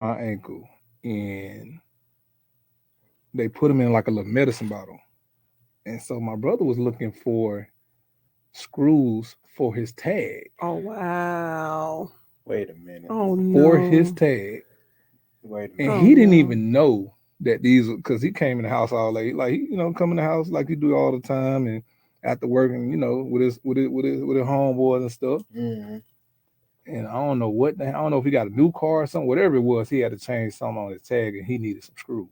my ankle, and they put him in like a little medicine bottle. And so my brother was looking for screws for his tag. Oh wow. Wait a minute. Oh For his no. tag. Wait a And minute. Oh he didn't no. even know that these, because he came in the house all late, like he, come in the house like he do all the time, and after working, with his homeboys and stuff. Mm-hmm. And I don't know I don't know if he got a new car or something, whatever it was. He had to change something on his tag, and he needed some screws.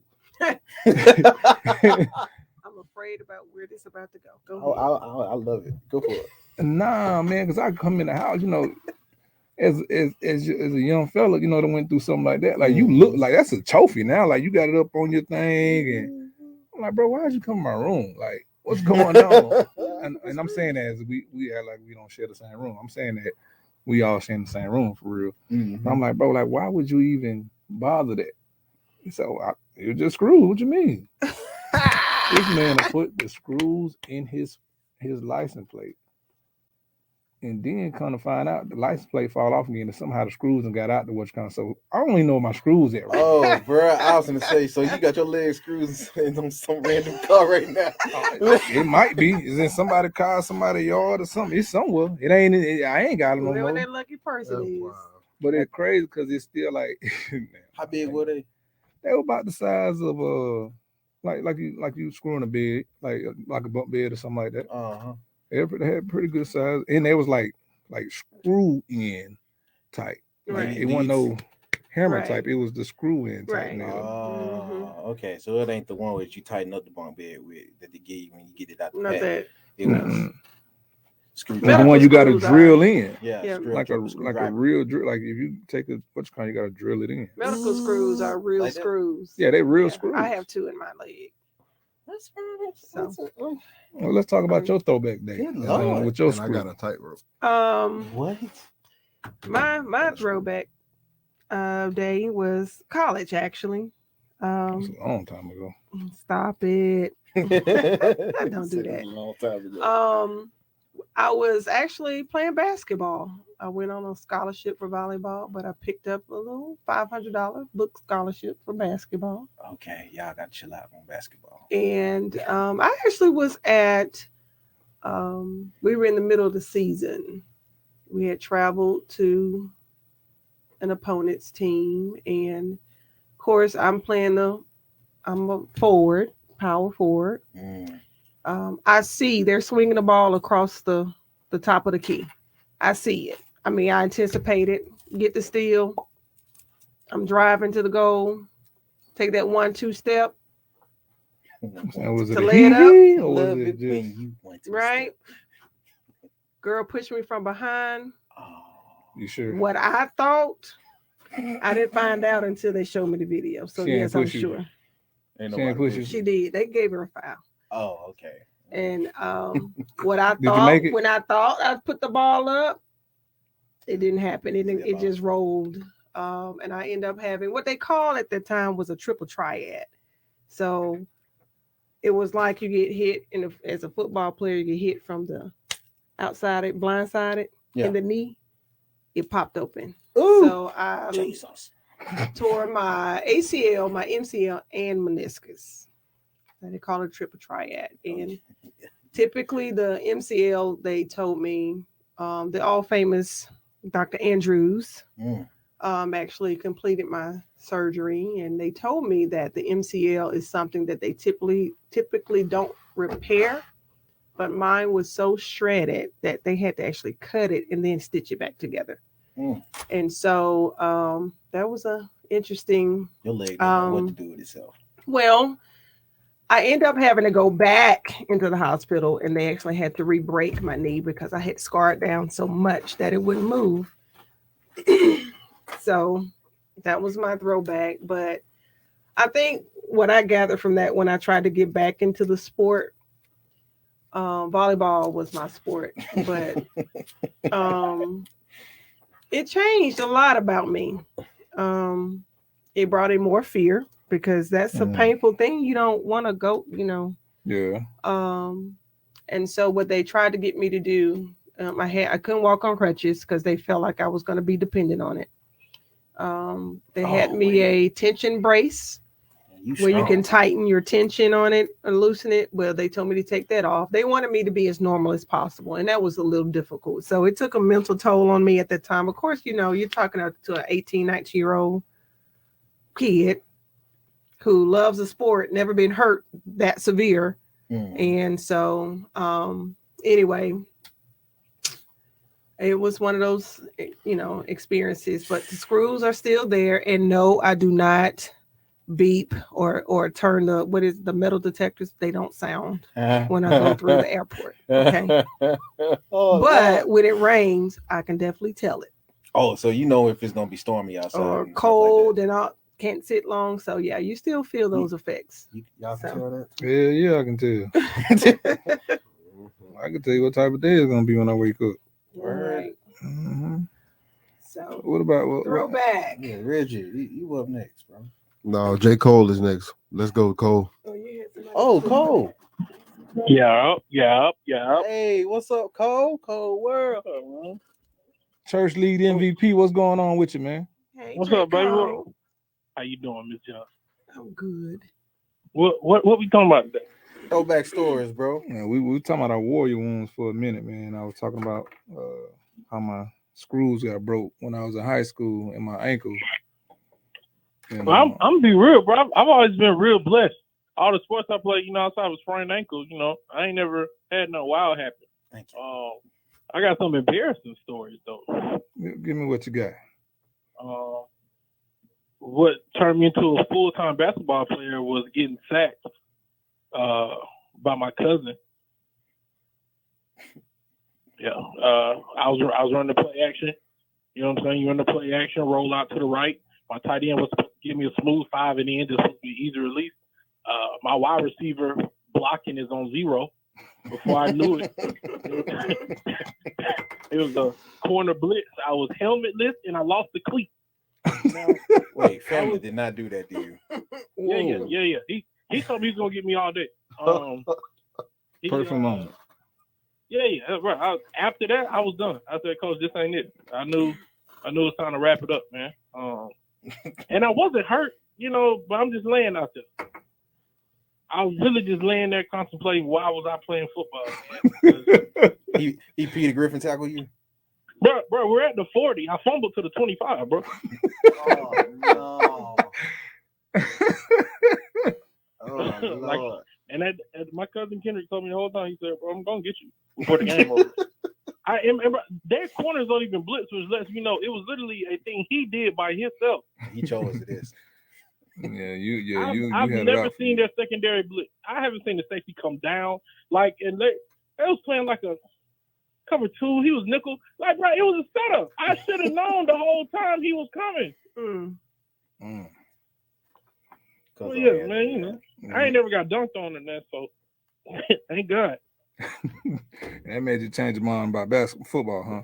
I'm afraid about where this about to go. Go Oh, ahead. I love it. Go for it. Nah, man, because I come in the house, as a young fella, that went through something like that. Like you look Mm-hmm. like that's a trophy now. Like you got it up on your thing, and I'm like, bro, why'd you come in my room? Like, what's going on? And I'm saying that as we act like we don't share the same room. I'm saying that we all share in the same room for real. And Mm-hmm. I'm like, bro, like why would you even bother that? So it was just screws. What you mean? This man put the screws in his license plate, and then come to find out the license plate fall off again, and somehow the screws and got out the watch kind. So I don't even know where my screws at right now. Oh, bro, I was gonna say, so you got your leg screws in some random car right now. It might be. It's in somebody's car, somebody's yard, or something. It's somewhere. It ain't. I ain't got it no Whoever more. that lucky person That's is. wild. But it's crazy because it's still like. Man, How big were they? they were about the size of like you screwing a bed, like a bunk bed or something like that. Uh-huh. They had pretty good size, and they was like screw in type. Like Right. it wasn't no hammer Right. type. It was the screw in type Right. nail. Okay. So it ain't the one that you tighten up the bunk bed with that they give you when you get it out the Not pack. that. It was Mm-mm. screw It's the Medical one you got to screws drill are. in, Yeah, Yeah. like a screwdriver. real drill. Like if you take a what's called, you got to drill it in. Medical screws are real Like that? screws. Yeah, they real Yeah, screws. I have two in my leg. That's Well, let's talk about your throwback day. Good Lord. With your And I screw. got a tightrope. what? My throwback day was college actually. That's Um, a long time ago. stop it. Don't do Said it that. was a long time ago. I was actually playing basketball. I went on a scholarship for volleyball, but I picked up a little $500 book scholarship for basketball. Okay, y'all got to chill out on basketball. And I actually was at. We were in the middle of the season. We had traveled to an opponent's team, and of course, I'm a forward, power forward. Mm. I see they're swinging the ball across the top of the key. I see it. I mean, I anticipate it. Get the steal. I'm driving to the goal. Take that 1-2 step And was it to a lay it up. hee or was Love it it just? when you want to Right. step. Girl pushed me from behind. Oh. You sure? What I thought, I didn't find out until they showed me the video. So She ain't yes, I'm push you. sure Ain't She ain't nobody push you. push she did. They gave her a foul. Oh, okay. And what I Did you thought make it? when I thought I put the ball up, it didn't happen. It Zip just rolled. And I ended up having what they called at the time was a triple triad. So it was like you get hit as a football player, you get hit from the outside, blindsided Yeah. in the knee. It popped open. Ooh, So I Jesus. tore my ACL, my MCL, and meniscus. So they call it triple triad. And typically the MCL, they told me, the all famous Dr. Andrews Mm. actually completed my surgery, and they told me that the MCL is something that they typically don't repair, but mine was so shredded that they had to actually cut it and then stitch it back together. Mm. And so that was a interesting. Your leg doesn't know what to do with itself. Well, I ended up having to go back into the hospital, and they actually had to re-break my knee because I had scarred down so much that it wouldn't move. So that was my throwback. But I think what I gathered from that when I tried to get back into the sport, volleyball was my sport, but it changed a lot about me. It brought in more fear because that's a painful thing. You don't want to go, Yeah. And so what they tried to get me to do, I couldn't walk on crutches because they felt like I was going to be dependent on it. They had me a tension brace where you strong. can tighten your tension on it and loosen it. Well, they told me to take that off. They wanted me to be as normal as possible, and that was a little difficult. So it took a mental toll on me at that time. Of course, you're talking to an 18, 19-year-old kid who loves a sport, never been hurt that severe. And so anyway, it was one of those, experiences, but the screws are still there. And no, I do not beep or turn the metal detectors. They don't sound when I go through the airport. Okay. But when it rains, I can definitely tell it. Oh, so if it's going to be stormy outside. Or cold and I can't sit long. So yeah, you still feel those effects. Y'all can tell that? Yeah, I can tell. I can tell you what type of day it's going to be when I wake up. All right. Mm-hmm. So what about throwback? Yeah, Reggie, you up next, bro. No, J. Cole is next. Let's go, Cole. Cole. Yeah. Hey, what's up, Cole? Cole World. Church lead MVP, what's going on with you, man? Hey, What's J. up, baby? Cole. How you doing, Miss Johnson? I'm good. What we talking about today? Throwback stories, bro. Yeah, we were talking about our warrior wounds for a minute, man. I was talking about how my screws got broke when I was in high school and my ankle. And, Well, I'm be real, bro. I've always been real blessed. All the sports I played, outside of sprained ankles, I ain't never had no wild happen. Thank you. I got some embarrassing stories though. give me what you got. What turned me into a full-time basketball player was getting sacked by my cousin. Yeah, I was running the play action. You know what I'm saying? You run the play action, roll out to the right. My tight end was supposed to give me a smooth 5 and in, just supposed to be easy release. My wide receiver blocking is on 0. Before I knew it, it was a corner blitz. I was helmetless and I lost the cleat. Wait, family did not do that to you. Yeah. He told me he's gonna get me all day. Perfect moment. Yeah, right. After that, I was done. I said, Coach, this ain't it. I knew it's time to wrap it up, man. And I wasn't hurt, but I'm just laying out there. I was really just laying there contemplating why was I playing football. he Peter Griffin tackle you? Bro, we're at the 40. I fumbled to the 25, bro. Oh, no. Oh, Lord. And my cousin Kendrick told me the whole time, he said, bro, I'm going to get you before the game over. Their corners don't even blitz, which lets me know it was literally a thing he did by himself. He chose it. Yeah, I've never seen their secondary blitz. I haven't seen the safety come down. And they was playing like a cover 2. He was nickel. Bro, it was a setup. I should have known the whole time he was coming. Well, yeah, man, I ain't never got dunked on in that, so thank God. That made you change your mind about football, huh?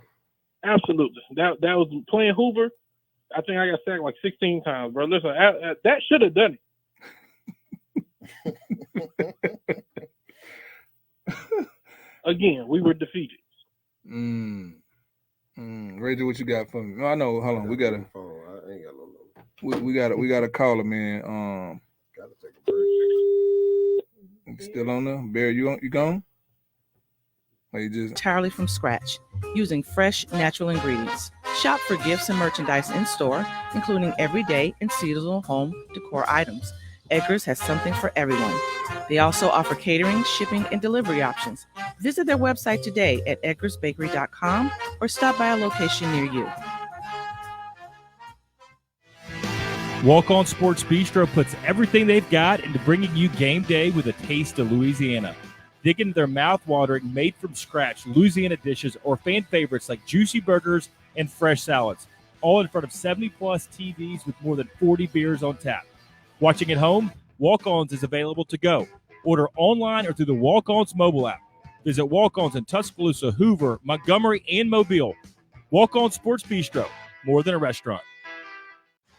Absolutely. That was playing Hoover. I think I got sacked like 16 times, bro. Listen, that should have done it. Again, we were defeated. Reggie, what you got for me? No, I know. Hold on, we gotta. I ain't got no number. We gotta call him, man. Gotta take a break. Still on there? Barry, you gone? Or you just entirely from scratch, using fresh, natural ingredients. Shop for gifts and merchandise in store, including everyday and seasonal home decor items. Edgar's has something for everyone. They also offer catering, shipping, and delivery options. Visit their website today at edgarsbakery.com or stop by a location near you. Walk On Sports Bistro puts everything they've got into bringing you game day with a taste of Louisiana. Dig into their mouth-watering, made-from-scratch Louisiana dishes or fan favorites like juicy burgers and fresh salads, all in front of 70-plus TVs with more than 40 beers on tap. Watching at home, Walk-Ons is available to go. Order online or through the Walk-Ons mobile app. Visit Walk-Ons in Tuscaloosa, Hoover, Montgomery, and Mobile. Walk On Sports Bistro, more than a restaurant.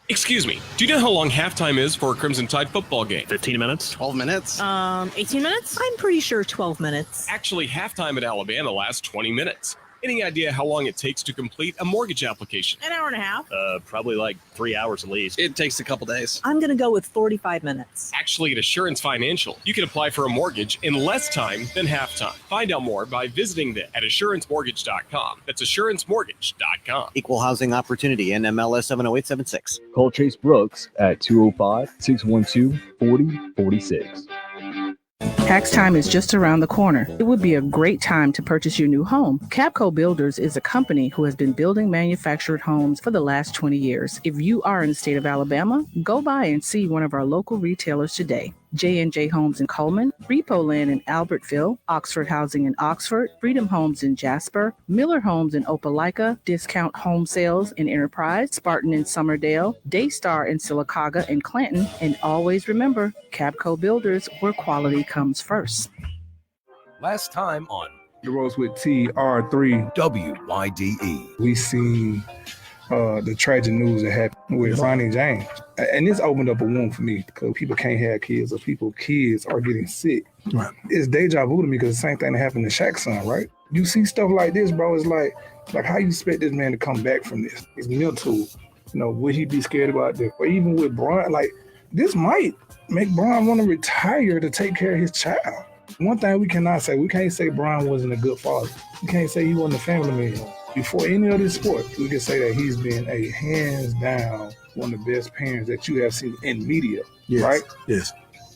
Excuse me, do you know how long halftime is for a Crimson Tide football game? 15 minutes. 12 minutes. 18 minutes? I'm pretty sure 12 minutes. Actually, halftime at Alabama lasts 20 minutes. Any idea how long it takes to complete a mortgage application? An hour and a half. Probably like 3 hours at least. It takes a couple days. I'm going to go with 45 minutes. Actually, at Assurance Financial, you can apply for a mortgage in less time than half time. Find out more by visiting them at assurancemortgage.com. That's assurancemortgage.com. Equal housing opportunity, NMLS 70876. Call Chase Brooks at 205-612-4046. Tax time is just around the corner. It would be a great time to purchase your new home. Capco Builders is a company who has been building manufactured homes for the last 20 years. If you are in the state of Alabama, go by and see one of our local retailers today. J&J Homes in Coleman, Repo Land in Albertville, Oxford Housing in Oxford, Freedom Homes in Jasper, Miller Homes in Opelika, Discount Home Sales in Enterprise, Spartan in Summerdale, Daystar in Sylacauga and Clanton, and always remember, Capco Builders, where quality comes first. Last time on The Ropes with TR3 WYDE. we seen the tragic news that happened with Ronnie James. And this opened up a wound for me because people can't have kids or kids are getting sick. Right. It's deja vu to me because the same thing that happened to Shaq's son, right? You see stuff like this, bro, it's like how you expect this man to come back from this? It's mental. Would he be scared about this? Or even with Bron, this might make Bron want to retire to take care of his child. One thing we cannot say, we can't say Bron wasn't a good father. We can't say he wasn't a family man. Before any of this sport, we can say that he's been a hands down one of the best parents that you have seen in media, Yes. right? Yes.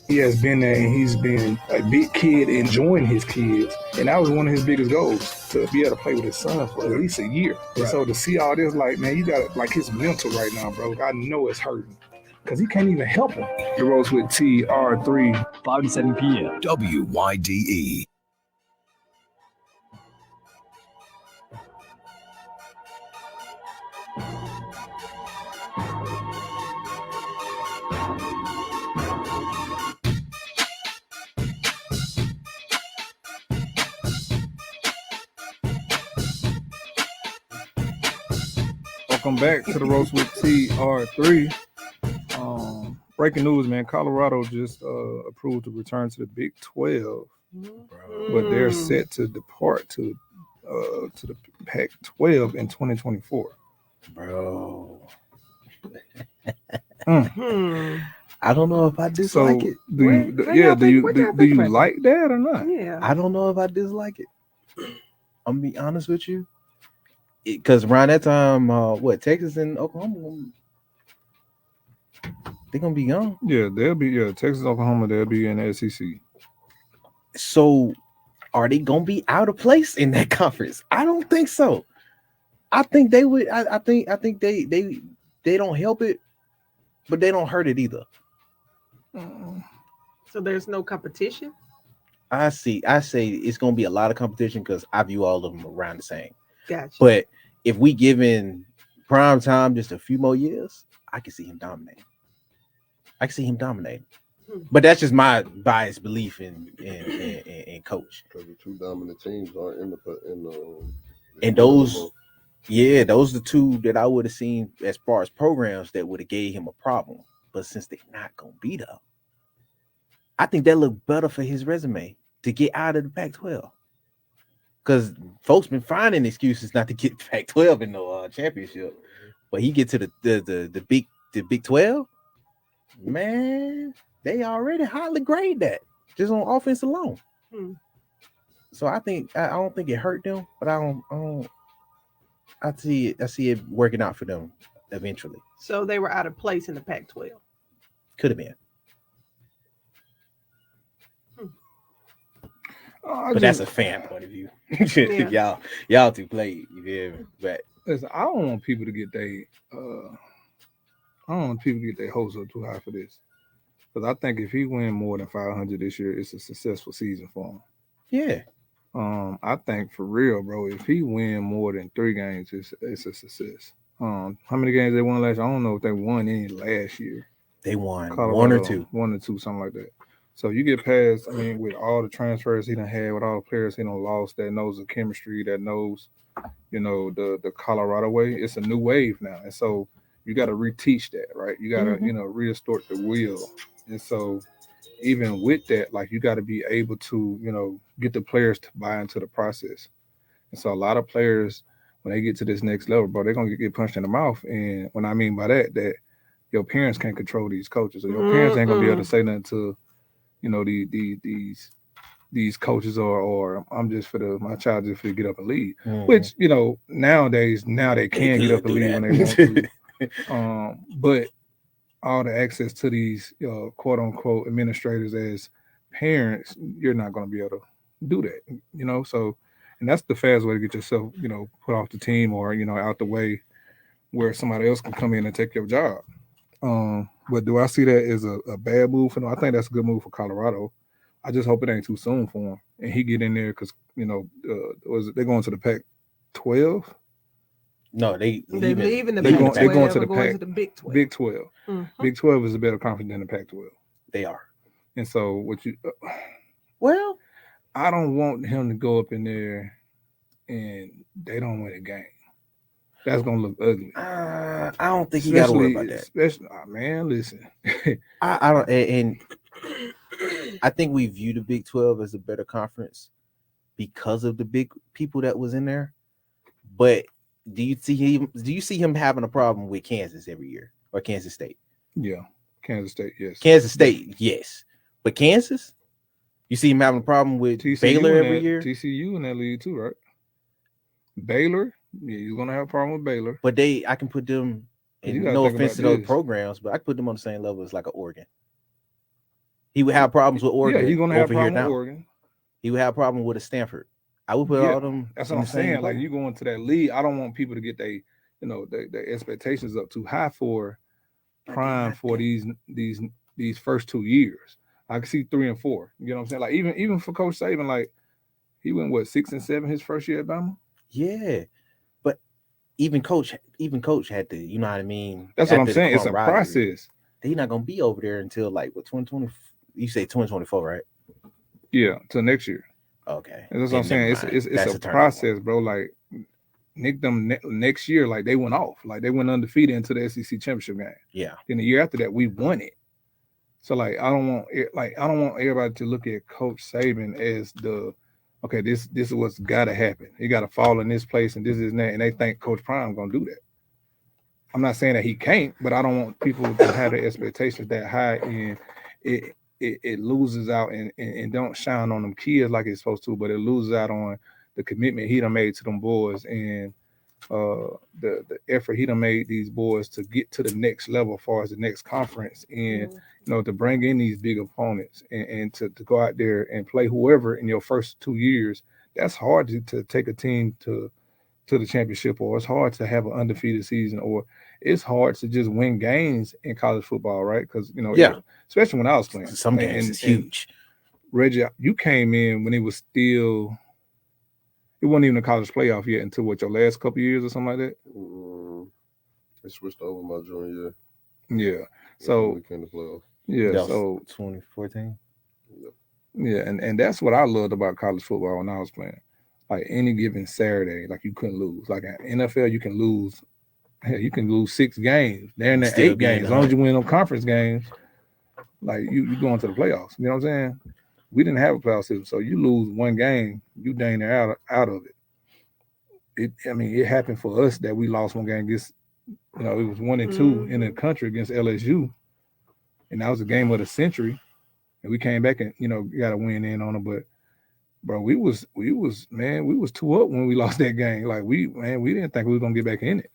He has been there and he's been a big kid enjoying his kids. And that was one of his biggest goals, to be able to play with his son for at least a year. Right. And so to see all this, man, you got his mental right now, bro. I know it's hurting because he can't even help him. The Ropes with TR3. 5 to 7 p.m. WYDE. Welcome back to the Ropes with TR3. Breaking news, man. Colorado just approved to return to the Big 12, but they're set to depart to the PAC-12 in 2024. Bro. I don't know if I dislike it. Do you like that or not? Yeah. I don't know if I dislike it. I'm gonna be honest with you. Because around that time, Texas and Oklahoma, they're gonna be gone. Yeah, Texas, Oklahoma, they'll be in the SEC. So, are they gonna be out of place in that conference? I don't think so. I think they would. I think they don't help it, but they don't hurt it either. So there's no competition? I say it's gonna be a lot of competition because I view all of them around the same. Gotcha. But if we give in prime time just a few more years, I can see him dominating. But that's just my biased belief in coach. Because the two dominant teams aren't in the And those are the two that I would have seen as far as programs that would have gave him a problem. But since they're not gonna be there, I think that look better for his resume to get out of the Pac-12. Because folks been finding excuses not to get Pac-12 in the championship, but he get to the Big 12. Man, they already highly grade that just on offense alone. So I don't think it hurt them, but I see it working out for them eventually. So they were out of place in the Pac-12. Could have been. But that's a fan point of view. Y'all two played, you feel me? But listen, I don't want people to get their hopes up too high for this. Because I think if he win more than 500 this year, it's a successful season for him. Yeah. I think for real, bro, if he win more than 3 games, it's a success. How many games they won last year? I don't know if they won any last year. They won Colorado, 1 or 2, something like that. So you get past, with all the transfers he done had, with all the players he done lost, that knows the chemistry, that knows, the Colorado way. It's a new wave now. And so you got to reteach that, right? You got to, restart the wheel. And so even with that, you got to be able to, get the players to buy into the process. And so a lot of players, when they get to this next level, bro, they're gonna get punched in the mouth. And what I mean by that your parents can't control these coaches, or your parents ain't gonna be able to say nothing to, these coaches, or I'm just my child just for to get up and leave. Which nowadays they can get up and leave when they want to. But all the access to these quote unquote administrators as parents, you're not going to be able to do that. So, and that's the fast way to get yourself put off the team, or out the way where somebody else can come in and take your job. But do I see that as a bad move for them? I think that's a good move for Colorado. I just hope it ain't too soon for him and he get in there, because they're going to the Pac-12. No, they're leaving the Pac-12. They're going to the Big 12. Big 12. Mm-hmm. Big 12 is a better conference than the Pac-12. They are. And so well, I don't want him to go up in there and they don't win a game. That's gonna look ugly. I don't think he got to worry about that. Especially, man, listen. I don't, and I think we view the Big 12 as a better conference because of the big people that was in there. But do you see him having a problem with Kansas every year, or Kansas State? Yeah, Kansas State, yes. Kansas State, yes. But Kansas, you see him having a problem with TCU Baylor every year. TCU in that league too, right? Baylor, yeah, you're gonna have a problem with Baylor. But I can put them. And no offense to those programs, but I can put them on the same level as like an Oregon. He would have problems with Oregon. Yeah, he's gonna have problems with Oregon. He would have a problem with a Stanford. I would put all them. That's what I'm saying. Like, you go into that league, I don't want people to get their expectations up too high for prime for these first 2 years. I can see 3 and 4. You know what I'm saying? Like, even for Coach Saban, like, he went 6 and 7 his first year at Bama. Yeah, but even coach had to. You know what I mean? That's what I'm saying. It's a process. He's not gonna be over there until like 2020. You say 2024, right? Yeah, till next year. Okay, and that's what I'm saying. It's a process, bro. Like, Nick, them next year, like, they went off, like they went undefeated into the SEC championship game. Yeah. Then the year after that, we won it. So like, I don't want everybody to look at Coach Saban as this is what's got to happen. He got to fall in this place and this is that, and they think Coach Prime gonna do that. I'm not saying that he can't, but I don't want people to have the expectations that high, and it loses out and don't shine on them kids like it's supposed to, but it loses out on the commitment he done made to them boys, and the effort he done made these boys to get to the next level as far as the next conference, and to bring in these big opponents and to go out there and play whoever in your first 2 years. That's hard to take a team to the championship, or it's hard to have an undefeated season, or it's hard to just win games in college football, right? Because especially when I was playing, some games is huge. Reggie, you came in when it was still. It wasn't even a college playoff yet until your last couple of years or something like that? They switched over my junior year. Yeah. So we came to playoff. Yeah. So 2014. Yeah, and that's what I loved about college football when I was playing. Like, any given Saturday, like, you couldn't lose. Like, in NFL, you can lose. Hell, you can lose 6 games. They're in there 8 games. As long as you win them conference games, like, you going to the playoffs. You know what I'm saying? We didn't have a playoff system, so you lose 1 game, you dang near out of it. It happened for us that we lost 1 game against, it was 1 and 2 in the country against LSU, and that was the game of the century, and we came back and got a win in on them. But bro, we was 2 up when we lost that game. Like, we didn't think we were gonna get back in it.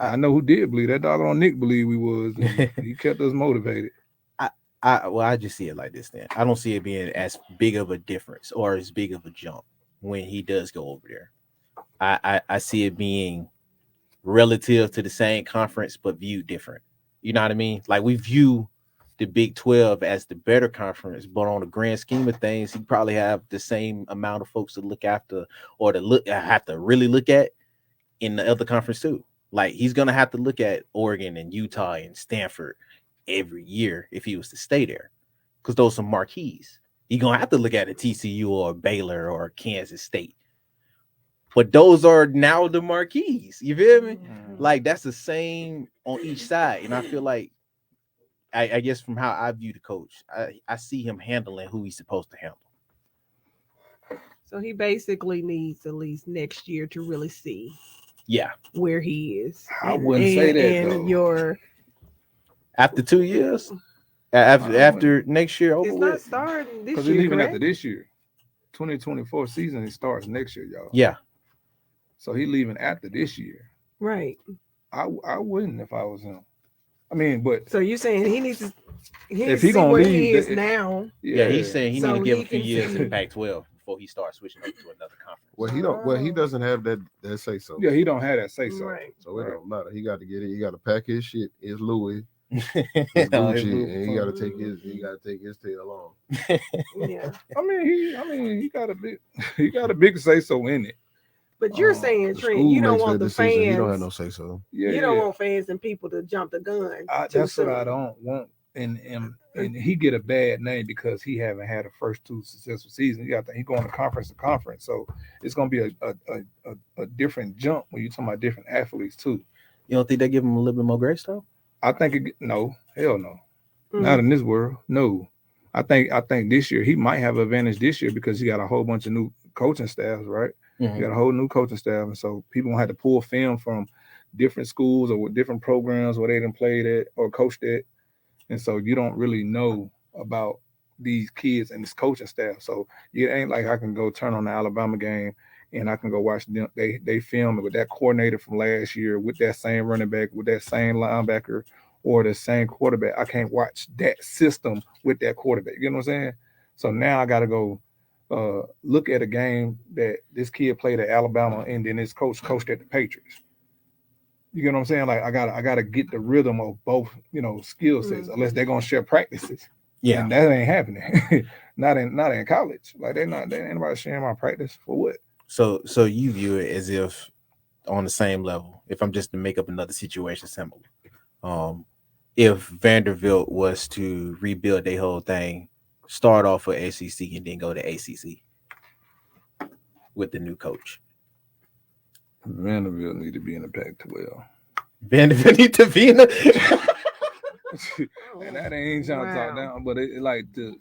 I know who did believe. That doggone Nick believed we was. He kept us motivated. I just see it like this then. I don't see it being as big of a difference or as big of a jump when he does go over there. I see it being relative to the same conference but viewed different. You know what I mean? Like, we view the Big 12 as the better conference, but on the grand scheme of things, he probably have the same amount of folks to look after or have to really look at in the other conference too. Like, he's gonna have to look at Oregon and Utah and Stanford every year if he was to stay there, because those are marquees. You're gonna have to look at a TCU or Baylor or Kansas State, but those are now the marquees. You feel me? Like, that's the same on each side, and I feel like, I guess from how I view the coach, I see him handling who he's supposed to handle. So he basically needs at least next year to really see Yeah. where he is. I wouldn't say that, and though. your After 2 years, after next year over it's not with, starting this because year. he's leaving correct? after this year. 2024 season, it starts next year, y'all. yeah. So he leaving after this year. Right. I wouldn't if I was him. I mean, but So you're saying he needs to if see he gonna where leave, he is that- now. Yeah, he's saying he So need to give he a few can years see- to the Pac-12 before he starts switching over to another conference. Well, he doesn't have that say so. Yeah, he don't have that say so. Right. So it Right. don't matter. He got to get it. He got to pack his shit, his Louis, his His Gucci, Louis and he got to take his. He got to take his tail along. Yeah. I mean, he got a big say so in it. But you're saying, The Trent, school you don't makes want that the decision. fans. He don't have no say so. Yeah, you don't want fans and people to jump the gun. too That's soon. what I don't want. And he get a bad name because he haven't had a first 2 successful seasons. He going to conference, so it's gonna be a different jump when you're talking about different athletes too. You don't think they give him a little bit more grace though? I think no, hell no, Mm. not in this world. No, I think this year he might have an advantage this year because he got a whole bunch of new coaching staffs, right? Mhm. You got a whole new coaching staff, and so people gonna have to pull film from different schools or with different programs where they done played at or coached at, and so you don't really know about these kids and this coaching staff. So it ain't like I can go turn on the Alabama game and I can go watch them. They film it with that coordinator from last year, with that same running back, with that same linebacker, or the same quarterback. I can't watch that system with that quarterback. You know what I'm saying? So now I got to go. Look at a game that this kid played at Alabama and then his coach coached at the Patriots. You get what I'm saying? Like I gotta get the rhythm of both, skill sets, unless they're gonna share practices. Yeah. And that ain't happening. not in college. Like they ain't nobody sharing my practice for what? So you view it as if on the same level. If I'm just to make up another situation similar, if Vanderbilt was to rebuild their whole thing, start off with ACC and then go to ACC with the new coach. Vanderbilt need to be in the Pac-12. Vanderbilt need to be in the. And that ain't trying to talk down, but it like to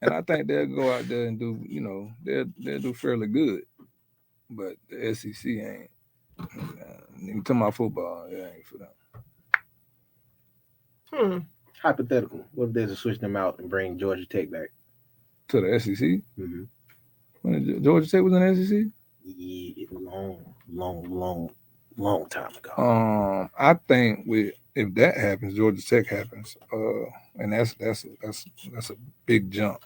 and I think they'll go out there and do, they'll do fairly good. But the SEC ain't. You talking about football, it ain't for them. Hypothetical. What if they just switch them out and bring Georgia Tech back to the SEC? Mm-hmm. When Georgia Tech was in the SEC? Yeah, long time ago. I think if that happens, Georgia Tech happens, and that's a big jump.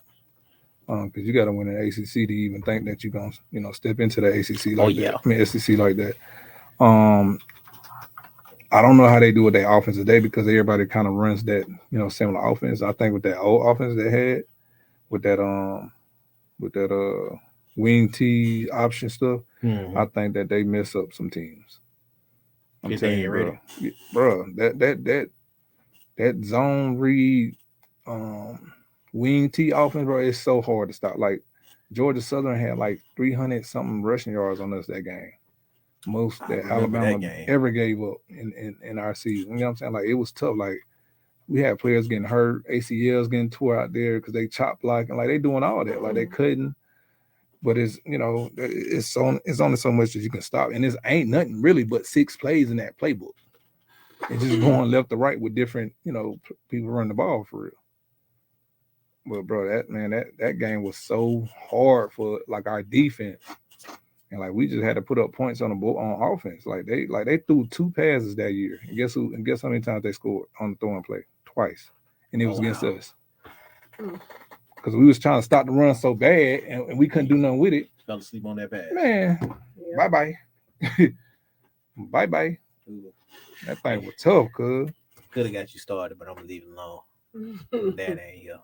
Because you got to win an ACC to even think that you're gonna, step into the ACC like that. I mean SEC like that. I don't know how they do with their offense today because everybody kind of runs that, similar offense. I think with that old offense they had, with that wing T option stuff, I think that they mess up some teams. I'm telling you, bro, that zone read wing T offense, bro, it's so hard to stop. Like Georgia Southern had like 300 something rushing yards on us that game. Most that Alabama ever gave up in our season. You know what I'm saying? Like it was tough. Like we had players getting hurt, ACLs getting tore out there because they chop blocking, like they doing all that. Like they couldn't. But it's it's only so much that you can stop. And this ain't nothing really but 6 plays in that playbook. It's just going left to right with different, people running the ball for real. But bro, that game was so hard for like our defense. And like we just had to put up points on on offense. Like they threw 2 passes that year. And guess how many times they scored on the throwing play? Twice. And it was against us. Because we was trying to stop the run so bad and we couldn't do nothing with it. Fell asleep on that pass. Man, bye-bye. Bye-bye. That thing was tough, cuz. Could have got you started, but I'm gonna leave it alone. That ain't here.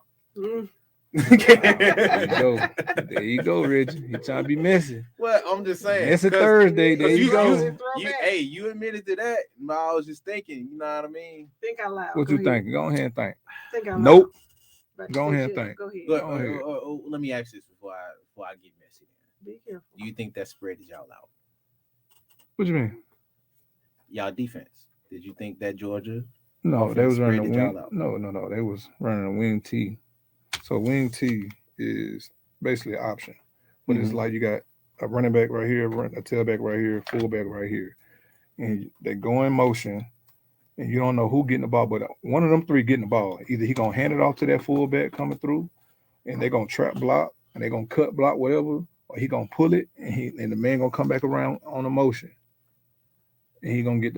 There you go, Reggie. He trying to be messy. Well, I'm just saying. It's a Thursday. There you go. You admitted to that. I was just thinking. You know what I mean? Think out loud. What you think? Go ahead and think. Think out loud. Nope. Go ahead and think. Go ahead. Look, let me ask this before I get messy. Be careful. Do you think that spread y'all out? What you mean? Y'all defense. Did you think that Georgia? No, they was running a y'all wing. out? No. They was running a wing T. So wing T is basically an option. But it's like you got a running back right here, a tailback right here, fullback right here. And they go in motion, and you don't know who getting the ball, but one of them three getting the ball. Either he going to hand it off to that fullback coming through, and they're going to trap block, and they're going to cut block, whatever, or he going to pull it, and the man going to come back around on a motion. And he gonna get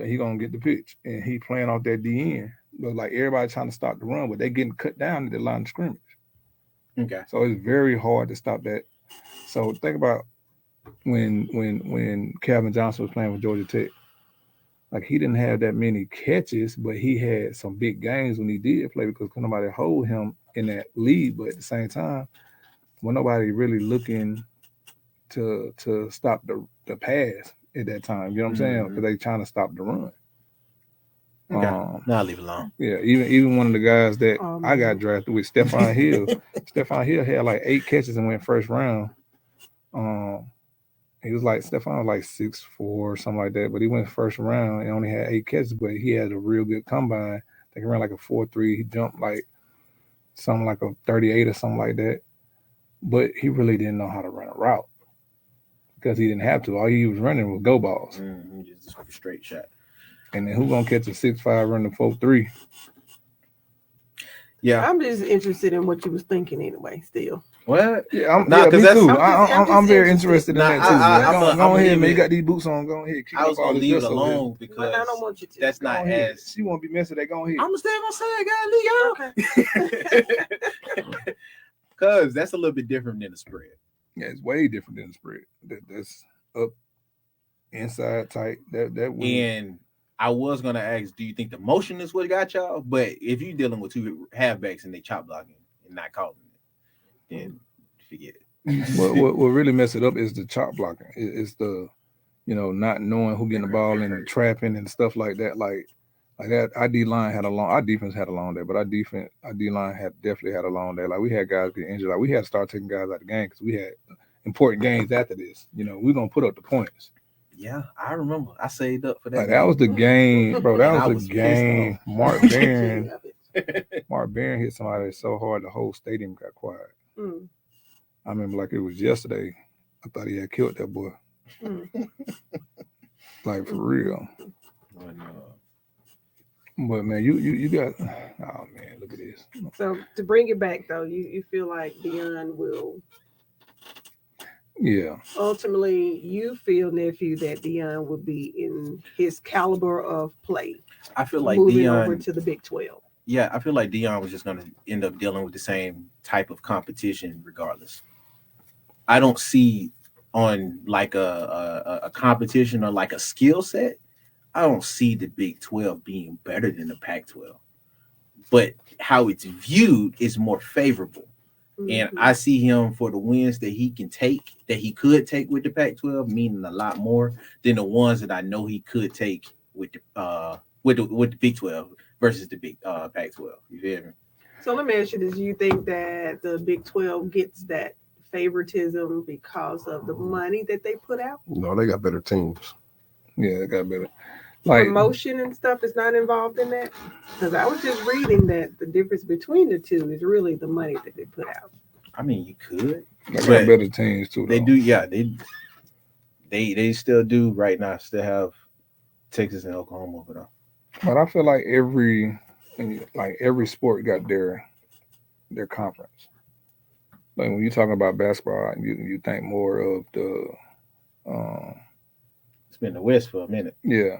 the pitch, and he playing off that DN. But like everybody trying to stop the run, but they getting cut down at the line of scrimmage. Okay. So it's very hard to stop that. So think about when Calvin Johnson was playing with Georgia Tech. Like he didn't have that many catches, but he had some big games when he did play because nobody hold him in that lead. But at the same time, when nobody really looking to stop the pass at that time, you know what I'm saying? Because they trying to stop the run. Okay. No, I'll leave it alone. Yeah, even one of the guys that I got drafted with, Stephon Hill. Stephon Hill had like 8 catches and went first round. He was like Stephon was like 6'4" or something like that, but he went first round and only had 8 catches, but he had a real good combine. I think he ran like a 4.3. He jumped like something like a 38 or something like that. But he really didn't know how to run a route because he didn't have to. All he was running was go balls. Just a straight shot. And then who gonna catch a 6'5" running 4.3? Yeah, I'm just interested in what you was thinking anyway. Still, what? Yeah, me too. I'm very interested in that too. Go ahead, man. You got these boots on. Go ahead. I was gonna leave it alone because I don't want you to. That's not as. She won't be messing that. Go ahead. I'm still gonna say I gotta leave out. Because that's a little bit different than the spread. Yeah, it's way different than the spread. That's up, inside, tight. And I was gonna ask, do you think the motion is what got y'all? But if you're dealing with 2 halfbacks and they chop blocking and not calling it, then forget it. what really mess it up is the chop blocking. It's the, not knowing who getting the ball and trapping and stuff like that. Like that. Our defense had a long day, but our D line definitely had a long day. Like we had guys get injured. Like we had to start taking guys out of the game because we had important games after this. We're gonna put up the points. Yeah, I remember. I saved up for that. Like, that was the game, bro. That was the game. Mark Barron hit somebody so hard the whole stadium got quiet. I remember like it was yesterday. I thought he had killed that boy. Like for real. But man, you got, oh man, look at this. So to bring it back though, you feel like Deion will. Yeah. Ultimately, you feel, nephew, that Deion would be in his caliber of play. I feel like moving Deion over to the Big 12. Yeah, I feel like Deion was just going to end up dealing with the same type of competition regardless. I don't see on like a competition or like a skill set, I don't see the Big 12 being better than the Pac-12. But how it's viewed is more favorable. And I see him for the wins that he can take, that he could take with the Pac-12, meaning a lot more than the ones that I know he could take with the Big 12 versus the big Pac-12. You feel me? So let me ask you this: do you think that the Big 12 gets that favoritism because of the money that they put out? No, they got better teams. Yeah, they got better. Like promotion and stuff is not involved in that? Because I was just reading that the difference between the two is really the money that they put out. I mean, you could. They got better teams too. They do, yeah. They still do right now. Still have Texas and Oklahoma over there. But I feel like every sport got their conference. Like when you're talking about basketball, you think more of the. It's been the West for a minute. Yeah.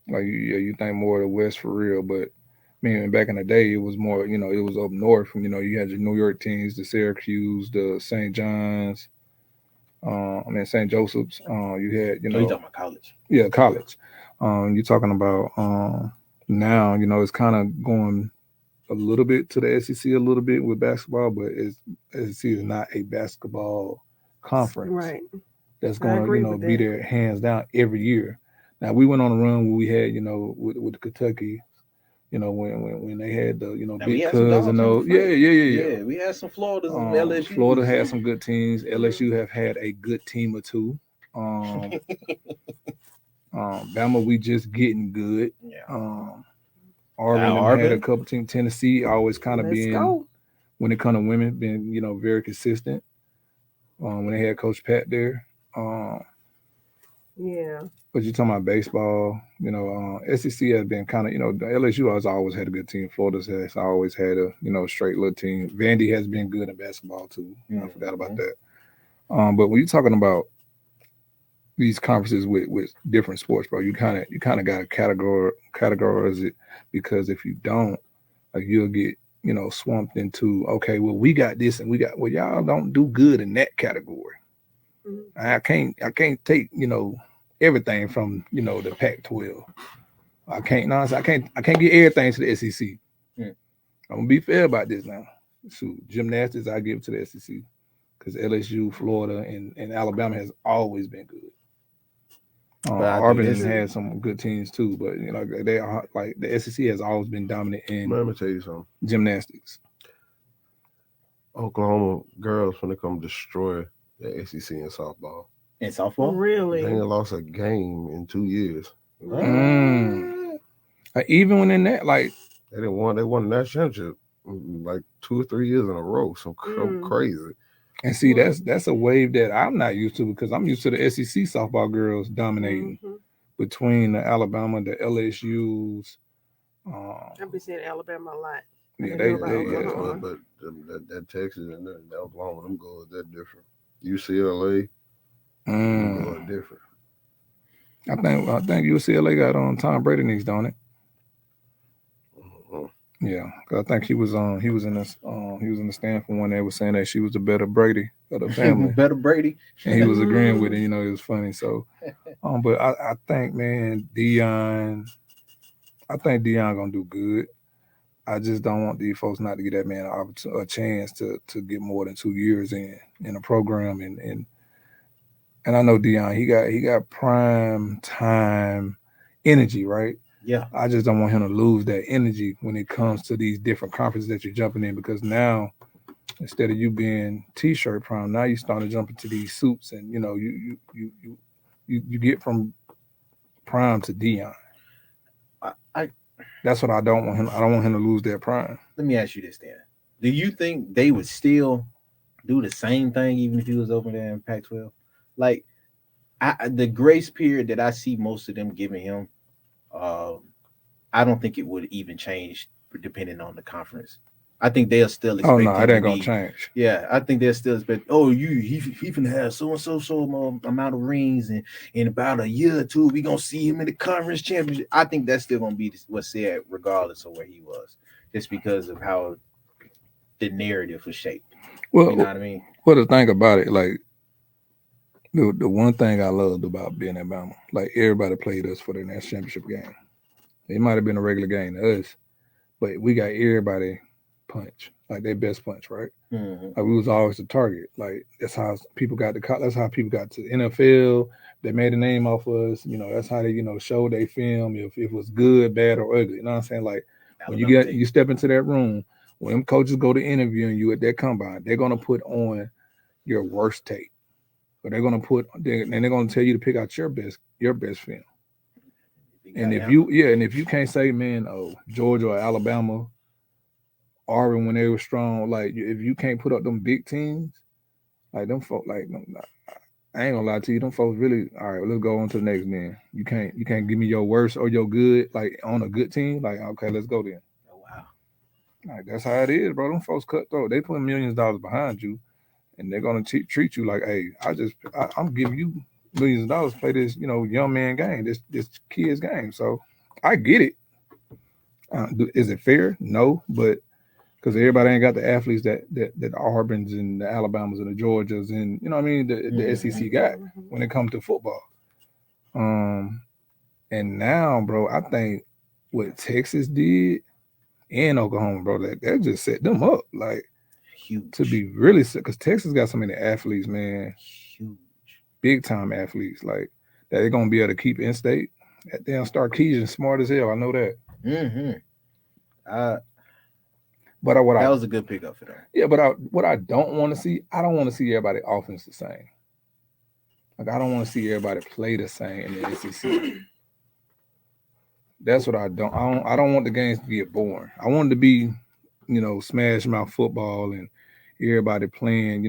Like you think more of the West for real, but I mean back in the day it was more, it was up north. You had your New York teams, the Syracuse, the St. John's, St. Joseph's. You had, you're talking about college. Yeah, college. You're talking about now, it's kind of going a little bit to the SEC a little bit with basketball, but SEC is not a basketball conference. Right. That's going to, be there hands down every year. Now we went on a run where we had, with the Kentucky, when they had the, Big Cuz and those. Yeah. We had some Floridas and LSU. Florida had some good teams. LSU have had a good team or two. Bama, we just getting good. Yeah. Auburn had a couple teams. Tennessee always kind of being, when it comes to women, been, very consistent. when they had Coach Pat there. Yeah. But you're talking about baseball, SEC has been kind of, the LSU has always had a good team. Florida has always had a, straight little team. Vandy has been good in basketball too. I forgot about that. But when you're talking about these conferences with different sports, bro, you kind of got to categorize it, because if you don't, like, you'll get, swamped into, okay, well, we got this and well, y'all don't do good in that category. I can't take, everything from, the Pac-12. I can't get everything to the SEC. I'm gonna be fair about this now. So gymnastics, I give it to the SEC, because LSU, Florida, and Alabama has always been good. Auburn has had some good teams too, but they are, like, the SEC has always been dominant in. Let me tell you something. Gymnastics. Oklahoma girls when they come destroy the SEC in softball. In softball? Really? They ain't lost a game in 2 years. Even when in that, like, they won the national championship like 2 or 3 years in a row. So crazy. And see, that's a wave that I'm not used to, because I'm used to the SEC softball girls dominating between the Alabama, the LSU's. I've been saying Alabama a lot. Yeah, but that Texas and that Oklahoma, them girls, they're different. UCLA, them girls different. I think UCLA got on Tom Brady next, don't it? Yeah, cause I think he was in the stand for one that was saying that she was the better Brady of the family. Better Brady. And he was agreeing with it, it was funny. So but I think, man, Deion gonna do good. I just don't want these folks not to give that man a chance to get more than 2 years in a program, and I know Deion, he got prime time energy, right? Yeah. I just don't want him to lose that energy when it comes to these different conferences that you're jumping in, because now, instead of you being t-shirt prime, now you starting to jump into these suits, and you get from prime to Deion. That's what I don't want him. I don't want him to lose that prime. Let me ask you this then. Do you think they would still do the same thing even if he was over there in Pac-12? Like, the grace period that I see most of them giving him, I don't think it would even change depending on the conference. I think they'll still expect. Oh no, it ain't gonna change. Yeah, I think they'll still expect. Oh, he finna have so and so amount of rings, and in about a year or two, we gonna see him in the conference championship. I think that's still gonna be what's said, regardless of where he was, just because of how the narrative was shaped. Well, you know what I mean? Well, the thing about it, like, the one thing I loved about being at Bama, like, everybody played us for the national championship game. It might have been a regular game to us, but we got everybody punch, like their best punch, right? Like, we was always the target. Like, that's how people got to NFL. They made a name off of us. That's how they, showed their film, if it was good, bad, or ugly. You know what I'm saying? Like, when you step into that room, when them coaches go to interviewing you at that combine, they're gonna put on your worst tape. But they're gonna tell you to pick out your best film. And if you can't say, man, Georgia or Alabama, Auburn when they were strong, like, if you can't put up them big teams, like, them folks, like, I ain't gonna lie to you, them folks really, all right, let's go on to the next man. You can't give me your worst or your good, like, on a good team, like, okay, let's go then. Oh wow. Like, that's how it is, bro. Them folks cutthroat. They put millions of dollars behind you, and they're gonna treat you like, hey, I'm giving you millions of dollars to play this, young man game, this kid's game. So I get it. Is it fair? No, but because everybody ain't got the athletes that the Auburn's and the Alabamas and the Georgias and the SEC got when it comes to football. And now, bro, I think what Texas did and Oklahoma, bro, that just set them up, like, huge, to be really sick, because Texas got so many athletes, man. Huge. Big time athletes, like, that they're gonna be able to keep in state. That damn Sarkisian smart as hell. I know that. But that was a good pickup for them. Yeah, but what I don't want to see, I don't want to see everybody offense the same. Like, I don't want to see everybody play the same in the SEC. That's what I don't want the games to get boring. I want it to be, smash mouth football, and everybody playing,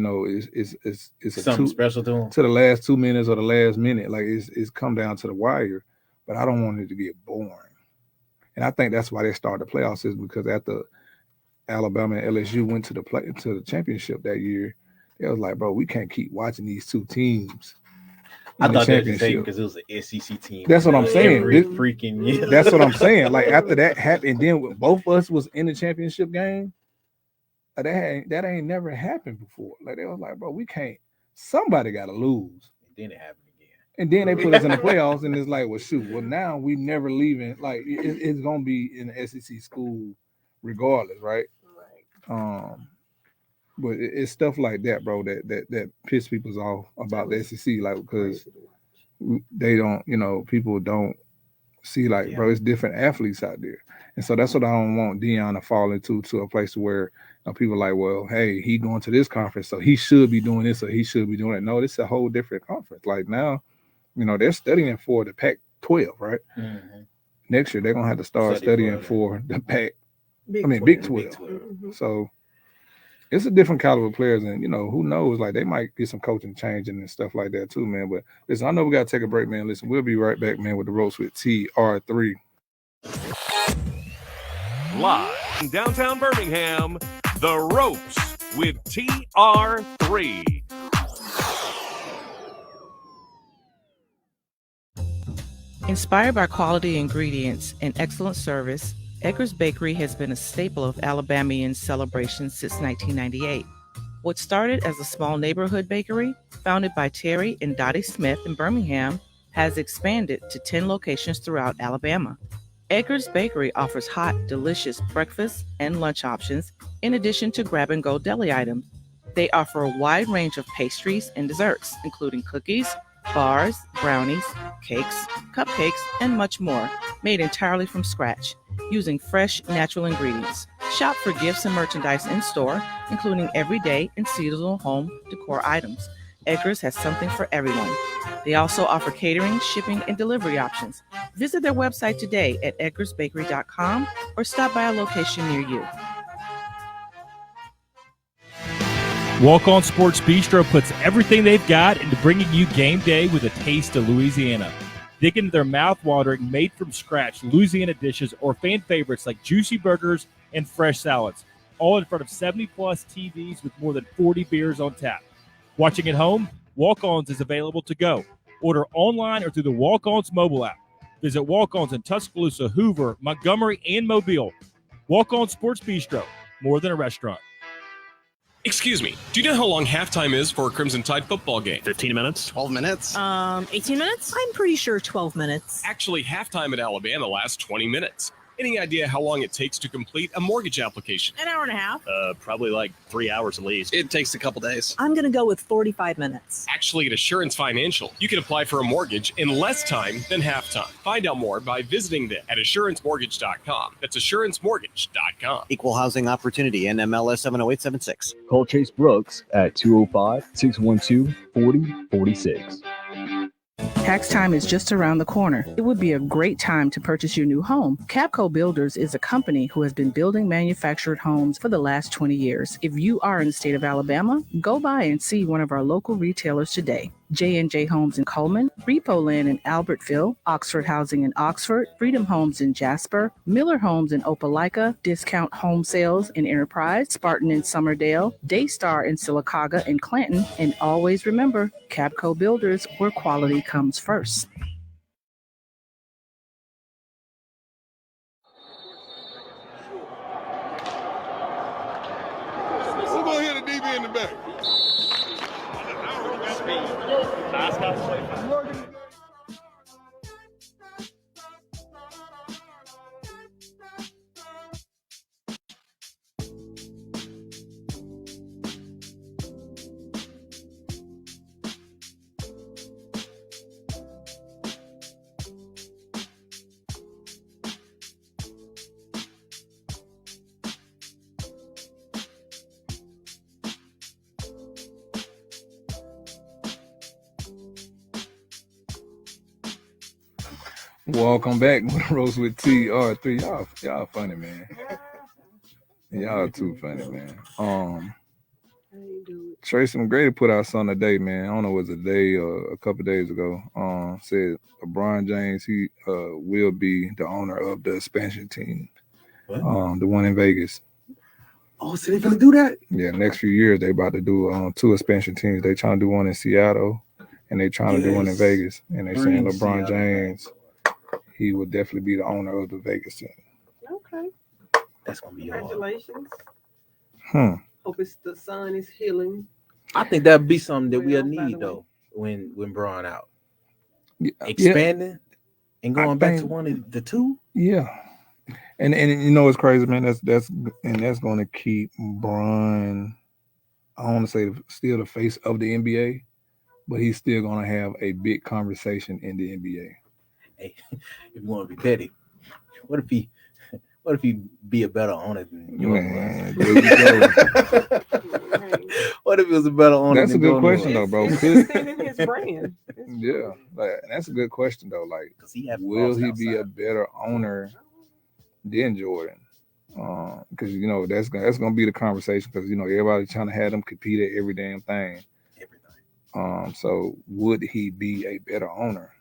it's something special to them. To the last 2 minutes or the last minute. Like it's come down to the wire. But I don't want it to get boring. And I think that's why they started the playoffs, is because after Alabama and LSU went to the championship that year, they was like, bro, we can't keep watching these two teams. I thought that was because it was an SEC team. That's what I'm saying. Freaking year. That's what I'm saying. Like after that happened, and then when both of us was in the championship game, that ain't never happened before. Like they was like, bro, we can't. Somebody got to lose. And then it happened again. And then they put us in the playoffs, and it's like, well, shoot. Well, now we never leaving. Like it's gonna be in the SEC school, regardless, right? Right. But it's stuff like that, bro, that piss people off about the SEC, like because they don't, people don't see like, bro, it's different athletes out there, and so that's what I don't want Deion to fall into a place where people are like, well, hey, he going to this conference, so he should be doing this or he should be doing it. No, this is a whole different conference. Like now. They're studying for the PAC-12, right? Mm-hmm. Next year, they're going to have to start studying for the Big 12. Mm-hmm. So it's a different caliber of players. And, who knows? Like, they might get some coaching changing and stuff like that, too, man. But listen, I know we got to take a break, man. Listen, we'll be right back, man, with the Ropes with TR3. Live in downtown Birmingham, the Ropes with TR3. Inspired by quality ingredients and excellent service, Edgar's Bakery has been a staple of Alabamian celebrations since 1998. What started as a small neighborhood bakery, founded by Terry and Dottie Smith in Birmingham, has expanded to 10 locations throughout Alabama. Edgar's Bakery offers hot, delicious breakfast and lunch options, in addition to grab-and-go deli items. They offer a wide range of pastries and desserts, including cookies, bars, brownies, cakes, cupcakes, and much more, made entirely from scratch, using fresh, natural ingredients. Shop for gifts and merchandise in-store, including everyday and seasonal home decor items. Edgar's has something for everyone. They also offer catering, shipping, and delivery options. Visit their website today at edgarsbakery.com or stop by a location near you. Walk On Sports Bistro puts everything they've got into bringing you game day with a taste of Louisiana. Dig into their mouth-watering, made-from-scratch Louisiana dishes or fan favorites like juicy burgers and fresh salads, all in front of 70-plus TVs with more than 40 beers on tap. Watching at home, Walk-Ons is available to go. Order online or through the Walk-Ons mobile app. Visit Walk-Ons in Tuscaloosa, Hoover, Montgomery, and Mobile. Walk On Sports Bistro, more than a restaurant. Excuse me, do you know how long halftime is for a Crimson Tide football game? 15 minutes? 12 minutes? 18 minutes? I'm pretty sure 12 minutes. Actually, halftime at Alabama lasts 20 minutes. Any idea how long it takes to complete a mortgage application? An hour and a half. Probably like 3 hours at least. It takes a couple days. I'm going to go with 45 minutes. Actually, at Assurance Financial, you can apply for a mortgage in less time than halftime. Find out more by visiting them at AssuranceMortgage.com. That's AssuranceMortgage.com. Equal housing opportunity, NMLS 70876. Call Chase Brooks at 205-612-4046. Tax time is just around the corner. It would be a great time to purchase your new home. Capco Builders is a company who has been building manufactured homes for the last 20 years. If you are in the state of Alabama, go by and see one of our local retailers today. J&J Homes in Coleman, Repo Land in Albertville, Oxford Housing in Oxford, Freedom Homes in Jasper, Miller Homes in Opelika, Discount Home Sales in Enterprise, Spartan in Summerdale, Daystar in Sylacauga and Clanton, and always remember, Capco Builders, where quality comes first. Who gonna hit a DB in the back? Welcome back with Ropes with TR3. Y'all funny, man. Y'all too funny, man. Tracy McGrady put out something today, man. I don't know, it was a day or a couple of days ago. Said LeBron James, he will be the owner of the expansion team. The one in Vegas. Oh, so they gonna do that? Yeah, next few years they about to do 2 expansion teams. They trying to do one in Seattle, and they trying to do one in Vegas. And they saying LeBron James, he would definitely be the owner of the Vegas team. Okay. That's gonna be Congratulations. Hope the sun is healing. I think that'd be something that we'll need though when Braun out. Expanding and going back to one of the 2. Yeah. And you know it's crazy, man. That's going to keep Bron, I want to say, still the face of the NBA, but he's still going to have a big conversation in the NBA. Hey, if you want to be petty, what if he be a better owner than Jordan was? There you go. What if he was a better owner? That's a good question though, bro. Extending his brand. Yeah, that's a good question though. Like, will he be a better owner than Jordan? Because you know that's gonna be the conversation. Because you know everybody's trying to have them compete at every damn thing. So would he be a better owner?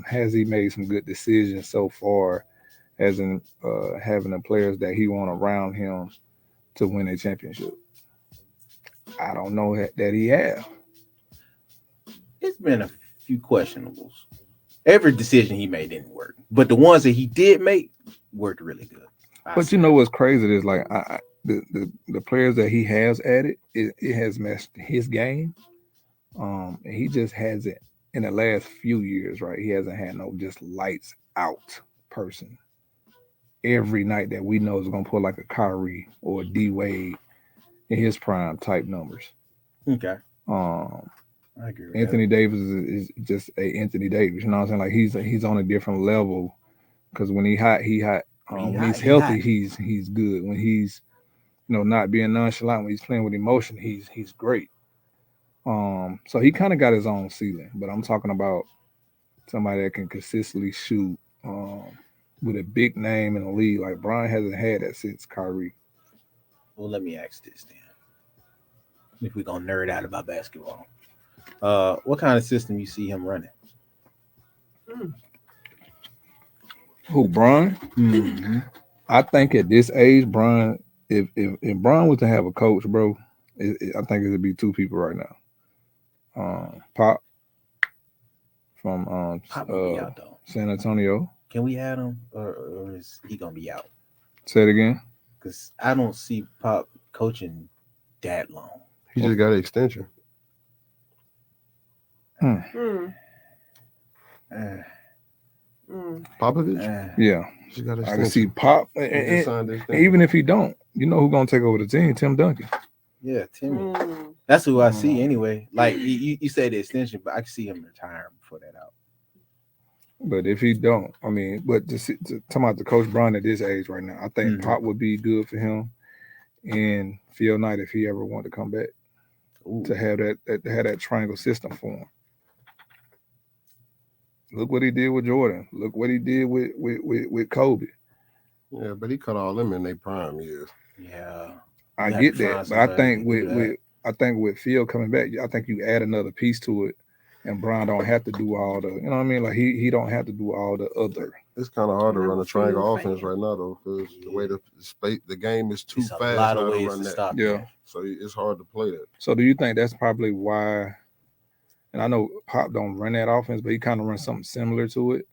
Has he made some good decisions so far, as in having the players that he want around him to win a championship? I don't know that he has. It's been a few questionables. Every decision he made didn't work, but the ones that he did make worked really good. But you know what's crazy is like the players that he has added, it has matched his game. And he just hasn't in the last few years, right? He hasn't had no just lights out person every night that we know is gonna put like a Kyrie or a D Wade in his prime type numbers. Okay. I agree with Anthony Davis is just a Anthony Davis. You know what I'm saying? Like he's on a different level because when he hot. When he's healthy, he's good. When he's not being nonchalant, when he's playing with emotion, he's great. So he kind of got his own ceiling, but I'm talking about somebody that can consistently shoot with a big name in the league. Like Brian hasn't had that since Kyrie. Well, let me ask this then. If we're gonna nerd out about basketball, what kind of system you see him running? Who, Brian? Mm-hmm. I think at this age, Brian, if Brian was to have a coach, bro, I think it would be 2 people right now. Pop from Pop will be out, though. San Antonio. Can we add him, or is he gonna be out? Say it again. Because I don't see Pop coaching that long. He just got an extension. Popovich? Yeah. I can see Pop. And even if he don't, you know who's gonna take over the team? Tim Duncan. Yeah, Timmy. That's who I see anyway. Like you say the extension, but I can see him retiring before that out. But if he don't, I mean, but to talk about the Coach Brown at this age right now, I think Pop would be good for him, and Phil Knight if he ever wanted to come back to have that triangle system for him. Look what he did with Jordan. Look what he did with Kobe. Yeah, but he cut all them in their prime years. Yeah, I get that, but I think with Phil coming back, I think you add another piece to it. And Brian don't have to do all the, you know what I mean? Like he don't have to do all the other. It's kind of hard to run a triangle offense right now, though, because the way the game is too fast. A lot of ways to stop. Yeah, so it's hard to play that. So do you think that's probably why? And I know Pop don't run that offense, but he kind of runs something similar to it.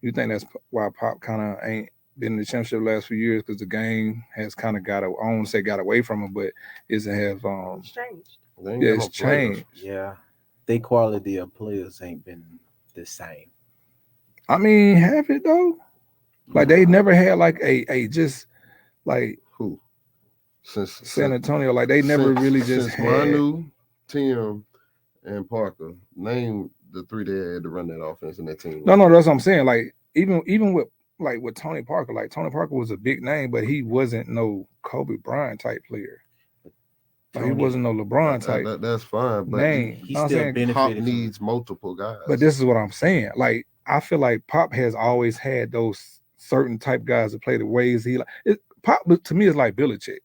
You think that's why Pop kind of ain't been in the championship the last few years, because the game has kind of I don't want to say got away from him, but it's changed. Yeah, it's changed. Yeah. Their quality of players ain't been the same. I mean, have it though? Like they never had like a just like who since San Antonio. Like they never really just had Manu, Tim, and Parker. Name the 3 they had to run that offense in that team. No, that's what I'm saying. Like even with Tony Parker, like Tony Parker was a big name, but he wasn't no Kobe Bryant type player. He wasn't no LeBron type. That's fine, but name. He still Pop needs multiple guys. But this is what I'm saying. Like I feel like Pop has always had those certain type guys that play the ways he like. Pop to me is like Belichick.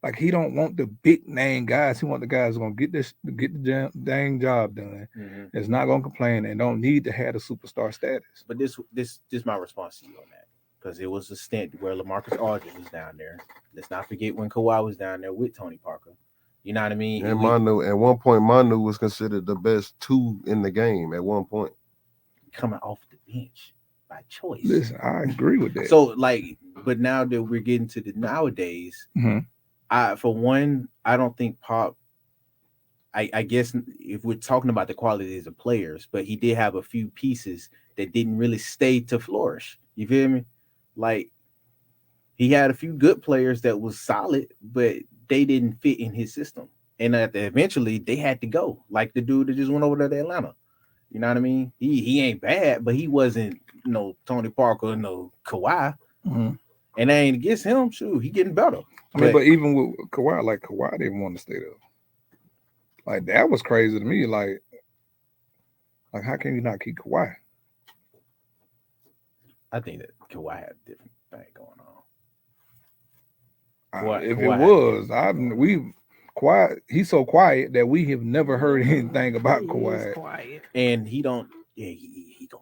Like he don't want the big name guys. He want the guys who gonna get the dang job done. Mm-hmm. That's not gonna complain and don't need to have the superstar status. But this my response to you on that, because it was a stint where LaMarcus Aldridge was down there. Let's not forget when Kawhi was down there with Tony Parker. You know what I mean? And Manu, at one point, Manu was considered the best 2 in the game at one point. Coming off the bench by choice. Listen, I agree with that. So, like, but now that we're getting to the nowadays, for one, I don't think Pop. I guess if we're talking about the qualities of players, but he did have a few pieces that didn't really stay to flourish. You feel me? Like he had a few good players that was solid, but they didn't fit in his system. And eventually they had to go. Like the dude that just went over to Atlanta. You know what I mean? He ain't bad, but he wasn't no Tony Parker, no Kawhi. Mm-hmm. And that ain't against him. Shoot, he getting better. I mean, but even with Kawhi, like Kawhi didn't want to stay there. Like that was crazy to me. Like how can you not keep Kawhi? I think that Kawhi had a different thing going on. Kawhi, he's so quiet that we have never heard anything about Kawhi. Quiet. And he gonna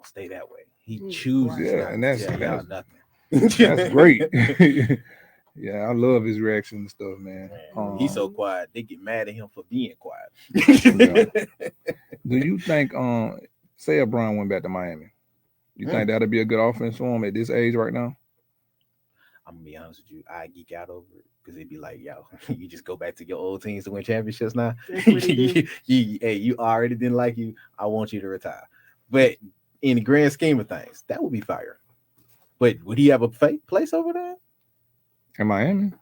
stay that way. He chooses. Yeah, and that's nothing. That's great. Yeah, I love his reaction and stuff, man. He's so quiet. They get mad at him for being quiet. Do you think, say LeBron went back to Miami, you think that'd be a good offense for him at this age right now? I'm gonna be honest with you. I geek out over it because it'd be like, yo, you just go back to your old teams to win championships now. You already didn't like you. I want you to retire. But in the grand scheme of things, that would be fire. But would he have a place over there? In Miami?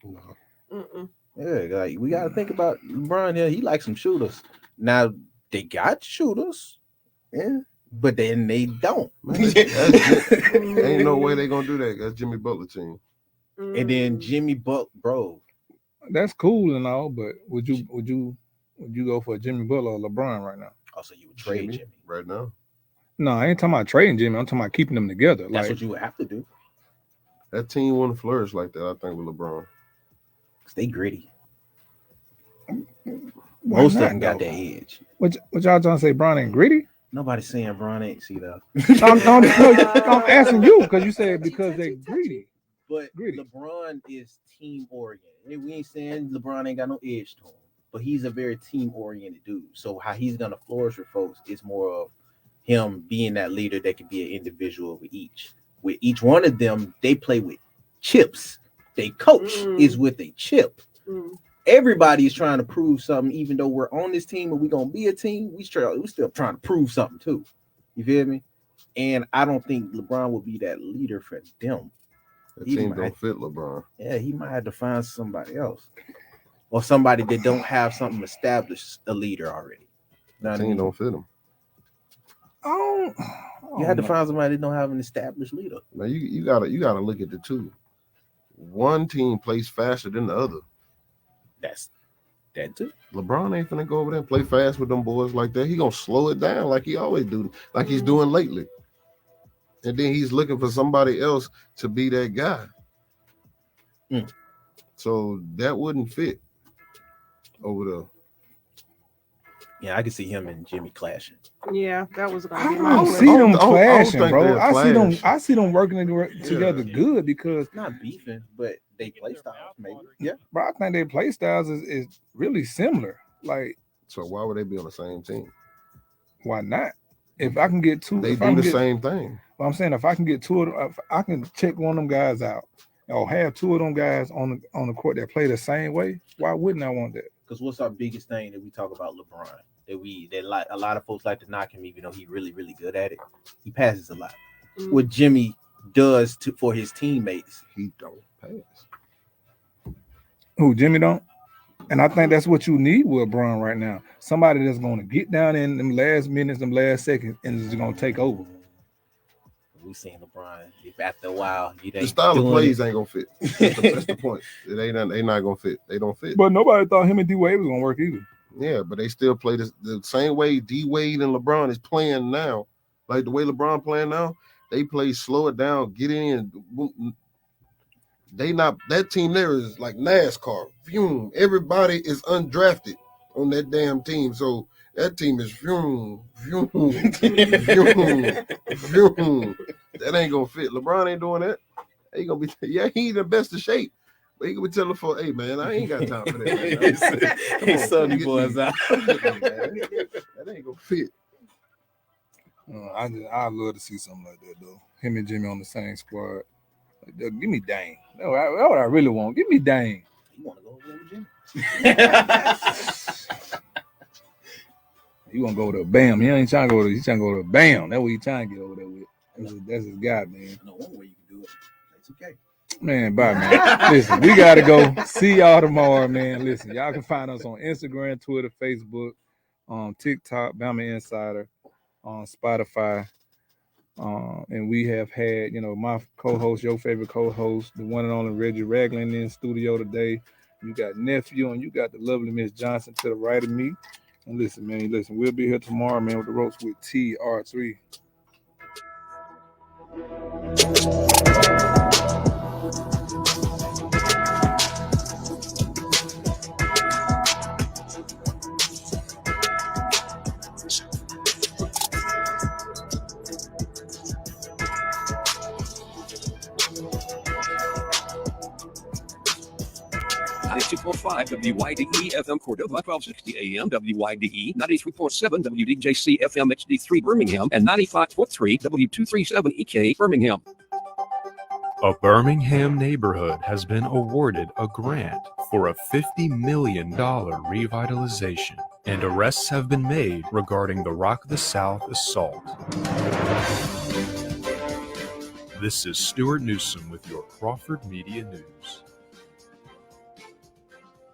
No. Yeah, like we gotta think about LeBron here. He likes some shooters. Now they got shooters, yeah, but then they don't. Ain't no way they gonna do that. That's Jimmy Butler team. And then Jimmy bro. That's cool and all, but would you go for Jimmy Butler or LeBron right now? Also, you would trade Jimmy right now. No, I ain't talking about trading Jimmy. I'm talking about keeping them together. That's what you would have to do. That team wouldn't flourish like that, I think, with LeBron. Because they gritty. Most of them got that edge. What y'all trying to say, Bron ain't gritty? Nobody's saying Bron ain't, see that. I'm asking you because you said because they greedy. But LeBron is team oriented. We ain't saying LeBron ain't got no edge to him, but he's a very team oriented dude. So how he's gonna flourish with folks is more of him being that leader that can be an individual with each. With each one of them, they play with chips. They coach is with a chip. Everybody is trying to prove something, even though we're on this team and we're gonna be a team. We still trying to prove something too. You feel me? And I don't think LeBron will be that leader for them. That team don't fit LeBron. Yeah, he might have to find somebody else, or somebody that don't have something established, a leader already. That team don't fit him. You had to find somebody that don't have an established leader. Now you gotta look at the two. One team plays faster than the other. That's that too. LeBron ain't finna go over there and play fast with them boys like that. He gonna slow it down like he always do, like he's doing lately. And then he's looking for somebody else to be that guy. So that wouldn't fit over there. Yeah, I can see him and Jimmy clashing. Yeah, that was gonna be I my don't question. see them clashing, bro. clash. I see them working together good because Not beefing, but they play styles, maybe. Yeah. Bro, I think their play styles is really similar. Like, so why would they be on the same team? Why not? If I can get two, They do the same thing. Well, I'm saying if I can get two of them, if I can check one of them guys out, or have two of them guys on the court that play the same way, why wouldn't I want that? Because what's our biggest thing that we talk about LeBron? That like a lot of folks like to knock him, even though he's really, really good at it. He passes a lot. What Jimmy does for his teammates, he don't pass. Who, Jimmy don't? And I think that's what you need with LeBron right now. Somebody that's going to get down in them last minutes, them last seconds, and is going to take over. We seen LeBron. If after a while, the style of plays ain't gonna fit. That's the point. They not gonna fit. They don't fit. But nobody thought him and D Wade was gonna work either. Yeah, but they still play the same way D Wade and LeBron is playing now. Like the way LeBron playing now, they play slow it down, get in, That team there is like NASCAR. Fume. Everybody is undrafted on that damn team. So that team is fume. That ain't gonna fit. LeBron ain't doing that. He gonna be he in the best of shape. But he gonna be telling for, hey man, I ain't got time for that. Hey, Sonny boys out. That ain't gonna fit. I'd love to see something like that though. Him and Jimmy on the same squad. Like, give me Dame. That's what I really want. Give me Dame. You want to go over there with Jimmy? You want to go to Bam? He ain't trying to go to. He's trying to go to Bam. That's what he's trying to get over there with. That's his guy, man. No one way you can do it. It's okay. Man, bye, man. Listen, we gotta go. See y'all tomorrow, man. Listen, y'all can find us on Instagram, Twitter, Facebook, on TikTok, Bama Insider, on Spotify. And we have had, my co-host, your favorite co-host, the one and only Reggie Ragland in studio today. You got Nephew and you got the lovely Miss Johnson to the right of me. And listen, we'll be here tomorrow, man, with the Ropes with TR3. WYDE FM Cordova, 1260 AM, WYDE 93.7 WDJC FM HD3 Birmingham, and 95.3 W237 EK Birmingham. A Birmingham neighborhood has been awarded a grant for a $50 million revitalization, and arrests have been made regarding the Rock the South assault. This is Stuart Newsom with your Crawford Media News.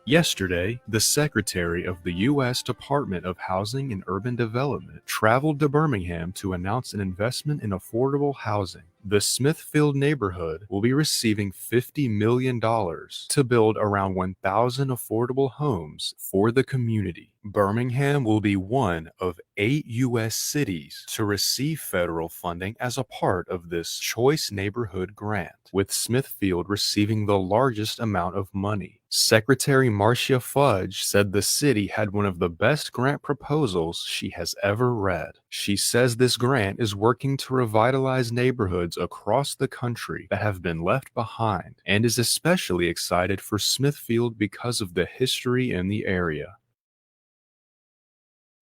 Yesterday, the Secretary of the U.S. Department of Housing and Urban Development traveled to Birmingham to announce an investment in affordable housing. The Smithfield neighborhood will be receiving $50 million to build around 1,000 affordable homes for the community. Birmingham will be one of 8 U.S. cities to receive federal funding as a part of this Choice Neighborhood Grant, with Smithfield receiving the largest amount of money. Secretary Marcia Fudge said the city had one of the best grant proposals she has ever read. She says this grant is working to revitalize neighborhoods across the country that have been left behind, and is especially excited for Smithfield because of the history in the area.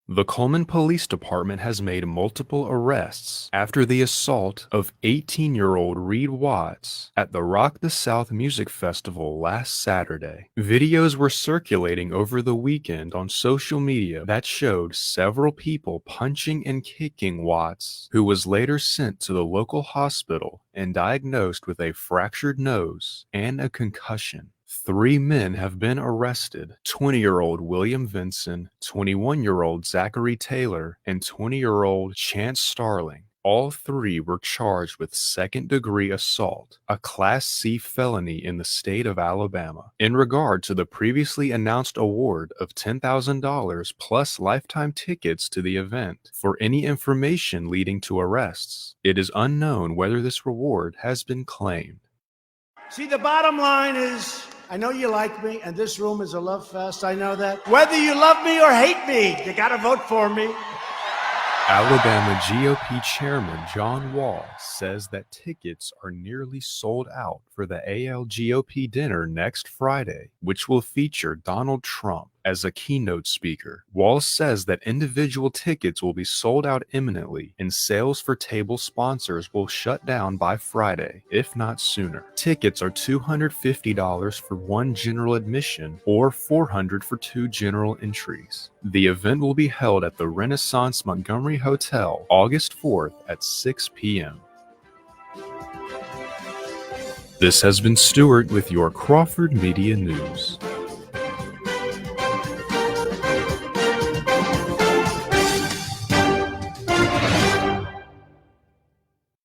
The Coleman Police Department has made multiple arrests after the assault of 18-year-old Reed Watts at the Rock the South Music Festival last Saturday. Videos were circulating over the weekend on social media that showed several people punching and kicking Watts, who was later sent to the local hospital and diagnosed with a fractured nose and a concussion. 3 men have been arrested: 20-year-old William Vinson, 21-year-old Zachary Taylor, and 20-year-old Chance Starling. All 3 were charged with second-degree assault, a Class C felony in the state of Alabama. In regard to the previously announced award of $10,000 plus lifetime tickets to the event for any information leading to arrests, it is unknown whether this reward has been claimed. See, the bottom line is, I know you like me, and this room is a love fest. I know that. Whether you love me or hate me, you got to vote for me. Alabama GOP Chairman John Wall says that tickets are nearly sold out for the ALGOP dinner next Friday, which will feature Donald Trump as a keynote speaker. Wall says that individual tickets will be sold out imminently, and sales for table sponsors will shut down by Friday, if not sooner. Tickets are $250 for one general admission or $400 for 2 general entries. The event will be held at the Renaissance Montgomery Hotel, August 4th at 6 p.m. This has been Stuart with your Crawford Media News.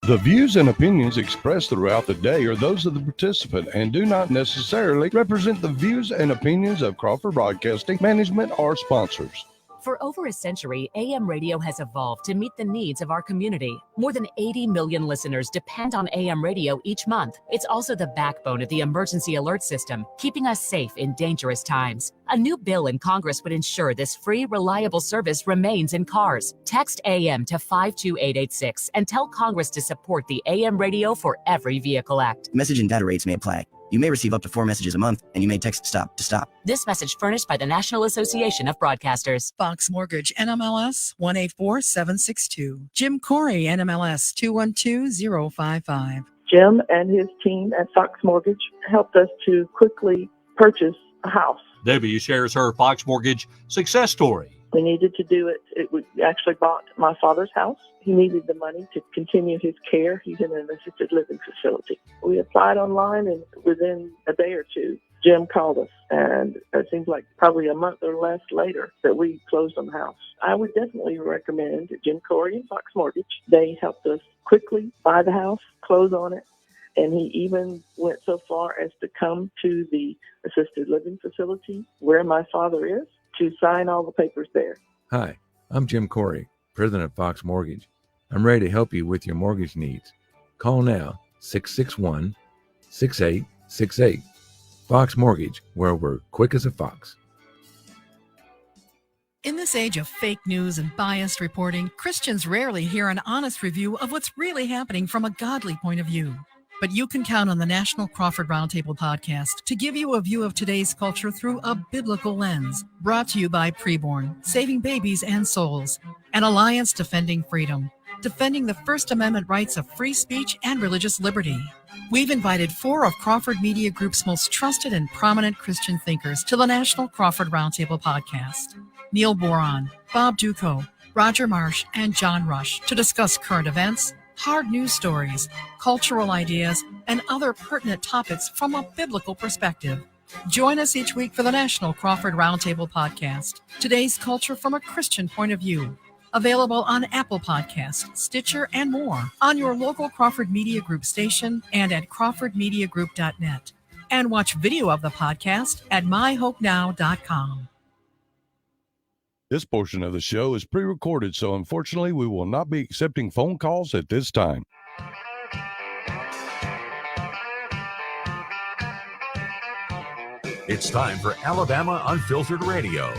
The views and opinions expressed throughout the day are those of the participant and do not necessarily represent the views and opinions of Crawford Broadcasting, management, or sponsors. For over a century, AM radio has evolved to meet the needs of our community. More than 80 million listeners depend on AM radio each month. It's also the backbone of the emergency alert system, keeping us safe in dangerous times. A new bill in Congress would ensure this free, reliable service remains in cars. Text AM to 52886 and tell Congress to support the AM radio for every vehicle act. Message and data rates may apply. You may receive up to 4 messages a month, and you may text STOP to stop. This message furnished by the National Association of Broadcasters. Fox Mortgage, NMLS 184762. Jim Corey, NMLS 212055. Jim and his team at Fox Mortgage helped us to quickly purchase a house. Debbie shares her Fox Mortgage success story. We needed to do it. We actually bought my father's house. He needed the money to continue his care. He's in an assisted living facility. We applied online, and within a day or two, Jim called us. And it seems like probably a month or less later that we closed on the house. I would definitely recommend Jim Corey and Fox Mortgage. They helped us quickly buy the house, close on it. And he even went so far as to come to the assisted living facility where my father is to sign all the papers there. Hi, I'm Jim Corey, president of Fox Mortgage. I'm ready to help you with your mortgage needs. Call now, 661-6868. Fox Mortgage, where we're quick as a fox. In this age of fake news and biased reporting, Christians rarely hear an honest review of what's really happening from a godly point of view. But you can count on the National Crawford Roundtable podcast to give you a view of today's culture through a biblical lens. Brought to you by Preborn, Saving Babies and Souls, an alliance defending freedom, defending the First Amendment rights of free speech and religious liberty. We've invited 4 of Crawford Media Group's most trusted and prominent Christian thinkers to the National Crawford Roundtable podcast. Neil Boron, Bob Duco, Roger Marsh, and John Rush to discuss current events, hard news stories, cultural ideas, and other pertinent topics from a biblical perspective. Join us each week for the National Crawford Roundtable podcast, today's culture from a Christian point of view. Available on Apple Podcasts, Stitcher, and more, on your local Crawford Media Group station and at crawfordmediagroup.net. And watch video of the podcast at myhopenow.com. This portion of the show is pre-recorded, so unfortunately we will not be accepting phone calls at this time. It's time for Alabama Unfiltered Radio,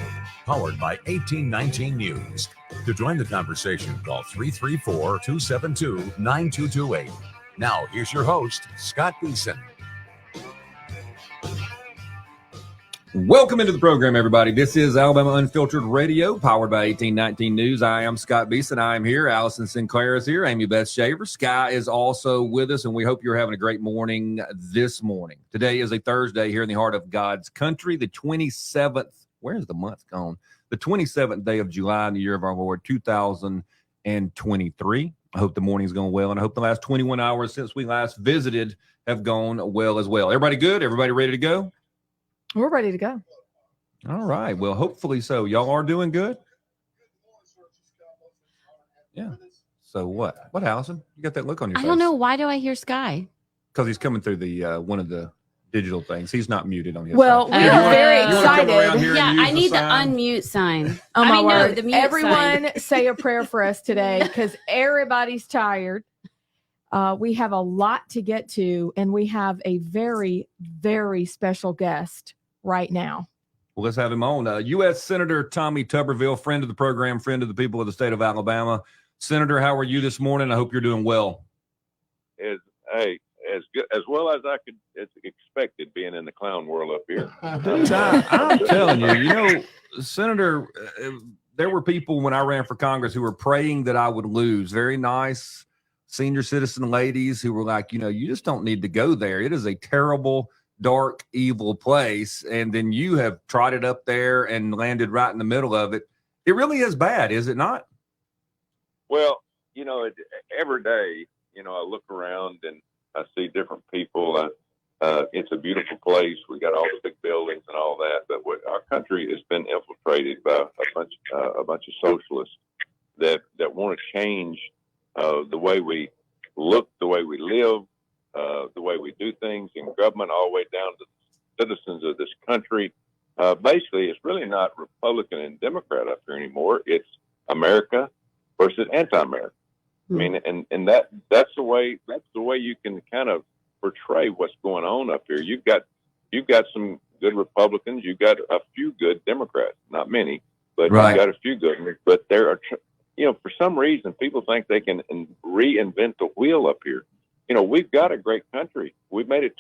powered by 1819 News. To join the conversation, call 334-272-9228. Now, here's your host, Scott Beeson. Welcome into the program, everybody. This is Alabama Unfiltered Radio, powered by 1819 News. I am Scott Beeson. I am here. Allison Sinclair is here. Amy Beth Shaver. Sky is also with us, and we hope you're having a great morning this morning. Today is a Thursday here in the heart of God's country, the 27th. Where's the month gone? The 27th day of July in the year of our Lord, 2023. I hope the morning's going well, and I hope the last 21 hours since we last visited have gone well as well. Everybody good? Everybody ready to go? We're ready to go. All right. Well, hopefully so. Y'all are doing good? Yeah. So what? What, Allison? You got that look on your face. I don't know. Why do I hear Sky? Because he's coming through the one of the digital things. He's not muted on his Well, side. we are very excited. Yeah, I need the unmute sign. Oh, my word. No, the mute Everyone sign. say a prayer for us today because everybody's tired. We have a lot to get to, and we have a very, very special guest right now. Well, let's have him on. U.S. Senator Tommy Tuberville, friend of the program, friend of the people of the state of Alabama. Senator, how are you this morning? I hope you're doing well. As good, as well as I could expected, being in the clown world up here. I'm telling you, Senator, there were people when I ran for Congress who were praying that I would lose. Very nice senior citizen ladies who were like, you just don't need to go there. It is a terrible, dark, evil place. And then you have trotted up there and landed right in the middle of it. It really is bad, is it not? Well, every day, I look around and I see different people. It's a beautiful place. We got all the big buildings and all that, but our country has been infiltrated by a bunch of socialists that want to change the way we look, the way we live, the way we do things in government, all the way down to the citizens of this country. basically it's really not Republican and Democrat up here anymore. It's America versus anti-America. I mean, and that's the way you can kind of portray what's going on up here. You've got some good Republicans, you've got a few good Democrats, not many, but you've got a few good ones. But there are, for some reason, people think they can reinvent the wheel up here. We've got a great country. We've made it